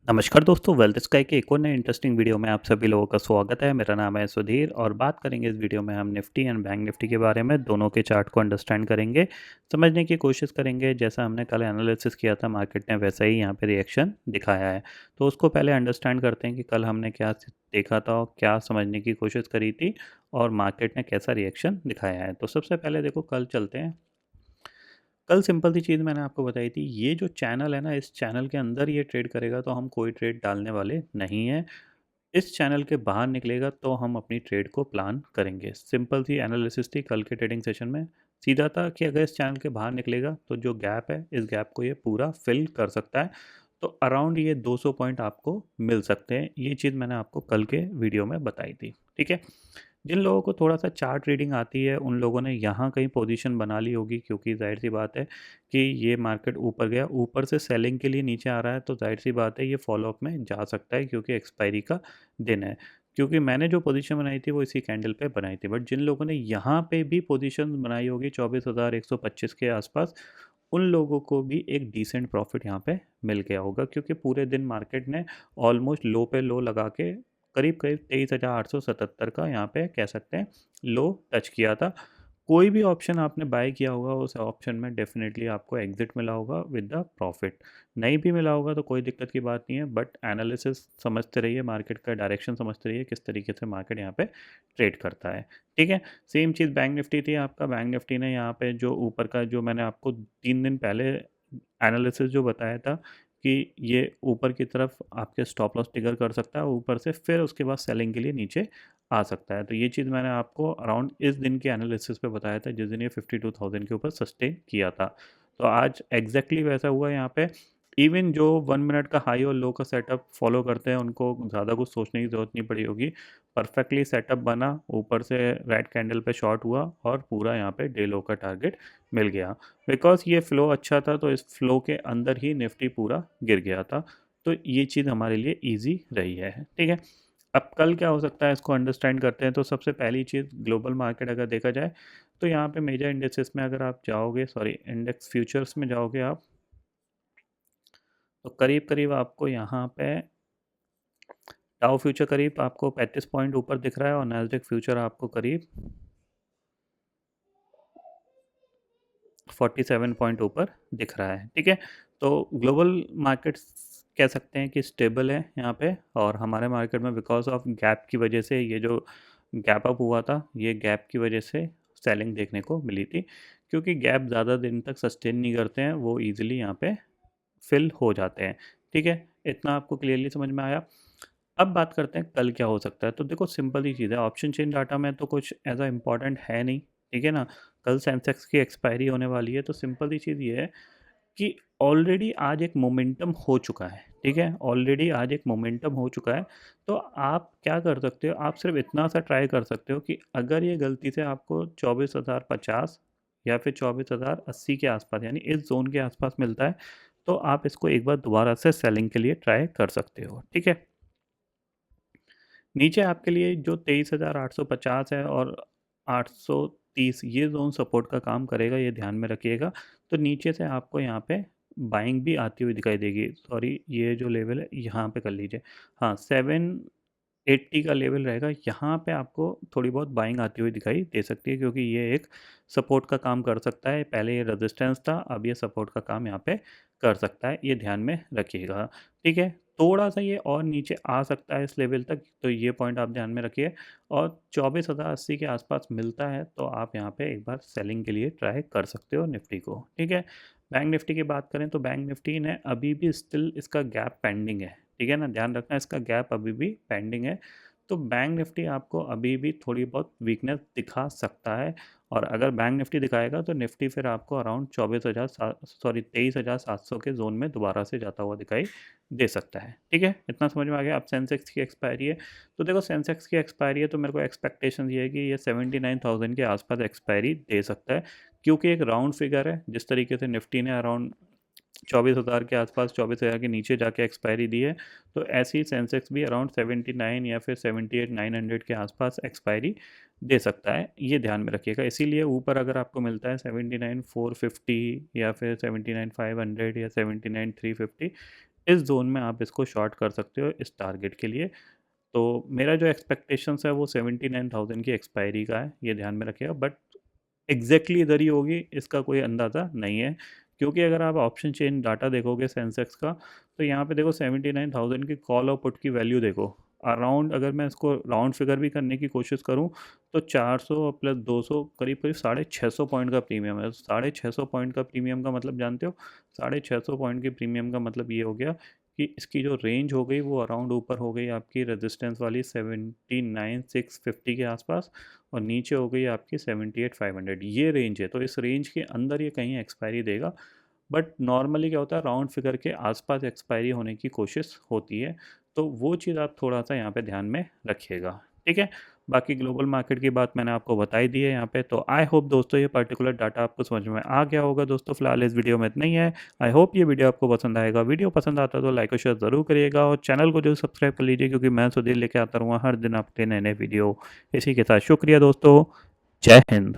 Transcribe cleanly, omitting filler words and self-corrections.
नमस्कार दोस्तों, wealth sky के एक और नए इंटरेस्टिंग वीडियो में आप सभी लोगों का स्वागत है। मेरा नाम है सुधीर और बात करेंगे इस वीडियो में हम निफ्टी एंड बैंक निफ्टी के बारे में। दोनों के चार्ट को अंडरस्टैंड करेंगे, समझने की कोशिश करेंगे। जैसा हमने कल एनालिसिस किया था मार्केट ने, वैसा ही यहाँ पे रिएक्शन दिखाया है। तो उसको पहले अंडरस्टैंड करते हैं कि कल हमने क्या देखा था और क्या समझने की कोशिश करी थी और मार्केट ने कैसा रिएक्शन दिखाया है। तो सबसे पहले देखो, कल चलते हैं। कल सिंपल सी चीज़ मैंने आपको बताई थी, ये जो चैनल है ना, इस चैनल के अंदर ये ट्रेड करेगा तो हम कोई ट्रेड डालने वाले नहीं हैं। इस चैनल के बाहर निकलेगा तो हम अपनी ट्रेड को प्लान करेंगे। सिंपल सी एनालिसिस थी कल के ट्रेडिंग सेशन में। सीधा था कि अगर इस चैनल के बाहर निकलेगा तो जो गैप है, इस गैप को ये पूरा फिल कर सकता है। तो अराउंड ये 200 पॉइंट आपको मिल सकते हैं। ये चीज़ मैंने आपको कल के वीडियो में बताई थी, ठीक है। जिन लोगों को थोड़ा सा चार्ट रीडिंग आती है उन लोगों ने यहाँ कहीं पोजीशन बना ली होगी, क्योंकि जाहिर सी बात है कि ये मार्केट ऊपर गया, ऊपर से सेलिंग के लिए नीचे आ रहा है, तो जाहिर सी बात है ये फॉलोअप में जा सकता है, क्योंकि एक्सपायरी का दिन है। क्योंकि मैंने जो पोजीशन बनाई थी वो इसी कैंडल पे बनाई थी, बट जिन लोगों ने यहाँ पे भी पोजीशन बनाई होगी 24,125 के आसपास, उन लोगों को भी एक डिसेंट प्रॉफिट यहाँ पे मिल गया होगा, क्योंकि पूरे दिन मार्केट ने ऑलमोस्ट लो पे लो लगा के करीब करीब 23,877 का यहाँ पे कह सकते हैं लो टच किया था। कोई भी ऑप्शन आपने बाय किया होगा, उस ऑप्शन में डेफिनेटली आपको एग्जिट मिला होगा विद द प्रॉफिट। नहीं भी मिला होगा तो कोई दिक्कत की बात नहीं है, बट एनालिसिस समझते रहिए, मार्केट का डायरेक्शन समझते रहिए, किस तरीके से मार्केट यहाँ पे ट्रेड करता है, ठीक है। सेम चीज़ बैंक निफ्टी थी आपका। बैंक निफ्टी ने यहाँ पे जो ऊपर का, जो मैंने आपको 3 दिन पहले एनालिसिस जो बताया था कि ये ऊपर की तरफ आपके स्टॉप लॉस ट्रिगर कर सकता है ऊपर से, फिर उसके बाद सेलिंग के लिए नीचे आ सकता है। तो ये चीज़ मैंने आपको अराउंड इस दिन के एनालिसिस पे बताया था, जिस दिन ये 52,000 के ऊपर सस्टेन किया था। तो आज एग्जैक्टली वैसा हुआ यहाँ पे। इवन जो 1 मिनट का हाई और लो का सेटअप फॉलो करते हैं उनको ज़्यादा कुछ सोचने की ज़रूरत नहीं पड़ी होगी। परफेक्टली सेटअप बना, ऊपर से रेड कैंडल पे शॉर्ट हुआ और पूरा यहाँ पे डे लो का टारगेट मिल गया। बिकॉज ये फ़्लो अच्छा था तो इस फ्लो के अंदर ही निफ्टी पूरा गिर गया था। तो ये चीज़ हमारे लिए ईजी रही है, ठीक है। अब कल क्या हो सकता है इसको अंडरस्टैंड करते हैं। तो सबसे पहली चीज़, ग्लोबल मार्केट अगर देखा जाए तो यहाँ पे मेजर इंडेक्सेस में अगर आप जाओगे, सॉरी इंडेक्स फ्यूचर्स में जाओगे आप, तो करीब करीब आपको यहाँ पे डाउ फ्यूचर करीब आपको 35 पॉइंट ऊपर दिख रहा है और नैस्डैक फ्यूचर आपको करीब 47 पॉइंट ऊपर दिख रहा है, ठीक है। तो ग्लोबल मार्केट्स कह सकते हैं कि स्टेबल है यहाँ पे, और हमारे मार्केट में बिकॉज ऑफ गैप की वजह से, ये जो गैप अप हुआ था, ये गैप की वजह से सेलिंग देखने को मिली थी। क्योंकि गैप ज़्यादा दिन तक सस्टेन नहीं करते हैं, वो ईजिली यहाँ पे फिल हो जाते हैं, ठीक है। इतना आपको क्लियरली समझ में आया। अब बात करते हैं कल क्या हो सकता है। तो देखो सिंपल ही चीज़ है, ऑप्शन चेन डाटा में तो कुछ ऐसा इंपॉर्टेंट है नहीं, ठीक है ना। कल सेंसेक्स की एक्सपायरी होने वाली है, तो सिंपल ही चीज़ ये है कि ऑलरेडी आज एक मोमेंटम हो चुका है, ठीक है। ऑलरेडी आज एक मोमेंटम हो चुका है। तो आप क्या कर सकते हो, आप सिर्फ इतना सा ट्राई कर सकते हो कि अगर ये गलती से आपको 24,050 या फिर 24,080 के आसपास, यानी इस जोन के आसपास मिलता है, तो आप इसको एक बार दोबारा से सेलिंग के लिए ट्राई कर सकते हो, ठीक है। नीचे आपके लिए जो 23,850 है और 830, ये जोन सपोर्ट का काम करेगा, ये ध्यान में रखिएगा। तो नीचे से आपको यहाँ पे बाइंग भी आती हुई दिखाई देगी। सॉरी, ये जो लेवल है यहाँ पे कर लीजिए। हाँ, 780 का लेवल रहेगा, यहाँ पे आपको थोड़ी बहुत बाइंग आती हुई दिखाई दे सकती है, क्योंकि ये एक सपोर्ट का काम कर सकता है। पहले ये रेजिस्टेंस था, अब ये सपोर्ट का काम यहाँ पे कर सकता है, ये ध्यान में रखिएगा, ठीक है। थोड़ा सा ये और नीचे आ सकता है इस लेवल तक, तो ये पॉइंट आप ध्यान में रखिए। और 24,080 के आसपास मिलता है तो आप यहाँ पे एक बार सेलिंग के लिए ट्राई कर सकते हो निफ्टी को, ठीक है। बैंक निफ्टी की बात करें तो बैंक निफ्टी ने अभी भी स्टिल इसका गैप पेंडिंग है, ठीक है ना, ध्यान रखना इसका गैप अभी भी पेंडिंग है। तो बैंक निफ्टी आपको अभी भी थोड़ी बहुत वीकनेस दिखा सकता है। और अगर बैंक निफ्टी दिखाएगा तो निफ्टी फिर आपको अराउंड 23,700 के जोन में दोबारा से जाता हुआ दिखाई दे सकता है, ठीक है। इतना समझ में आ गया। अब सेंसेक्स की एक्सपायरी है, तो देखो सेंसेक्स की एक्सपायरी है तो मेरे को एक्सपेक्टेशन ये है कि ये 79,000 के आसपास एक्सपायरी दे सकता है, क्योंकि एक राउंड फिगर है। जिस तरीके से निफ्टी ने अराउंड 24,000 के आसपास, 24,000 के नीचे जाके एक्सपायरी दी है, तो ऐसे ही सेंसेक्स भी अराउंड 79 या फिर 78,900 के आसपास एक्सपायरी दे सकता है, ये ध्यान में रखिएगा। इसीलिए ऊपर अगर आपको मिलता है 79,450 या फिर 79,500 या 79,350, इस ज़ोन में आप इसको शॉर्ट कर सकते हो इस टारगेट के लिए। तो मेरा जो एक्सपेक्टेशंस है वो 79,000 की एक्सपायरी का है, ये ध्यान में रखिएगा। बट एग्जैक्टली इधर ही होगी इसका कोई अंदाज़ा नहीं है, क्योंकि अगर आप ऑप्शन चेन डाटा देखोगे सेंसेक्स का, तो यहाँ पे देखो 79,000 की कॉल और पुट की वैल्यू देखो। अराउंड अगर मैं इसको राउंड फिगर भी करने की कोशिश करूँ तो 400 प्लस 200 करीब करीब 650 पॉइंट का प्रीमियम है। 650 पॉइंट का प्रीमियम का मतलब जानते हो? 650 पॉइंट के प्रीमियम का मतलब ये हो गया कि इसकी जो रेंज हो गई वो अराउंड ऊपर हो गई आपकी रेजिस्टेंस वाली 79,650 के आसपास, और नीचे हो गई आपकी 78,500। ये रेंज है, तो इस रेंज के अंदर ये कहीं एक्सपायरी देगा। बट नॉर्मली क्या होता है, राउंड फिगर के आसपास एक्सपायरी होने की कोशिश होती है। तो वो चीज़ आप थोड़ा सा यहाँ पे ध्यान में रखिएगा, ठीक है। बाकी ग्लोबल मार्केट की बात मैंने आपको बताई दी है यहाँ पे। तो आई होप दोस्तों ये पर्टिकुलर डाटा आपको समझ में आ गया होगा। दोस्तों फिलहाल इस वीडियो में इतना ही है। आई होप ये वीडियो आपको पसंद आएगा। वीडियो पसंद आता है तो लाइक और शेयर ज़रूर करिएगा, और चैनल को जो सब्सक्राइब कर लीजिए, क्योंकि मैं सुधीर लेके आता रहूँगा हर दिन आपके नए नए वीडियो। इसी के साथ शुक्रिया दोस्तों। जय हिंद।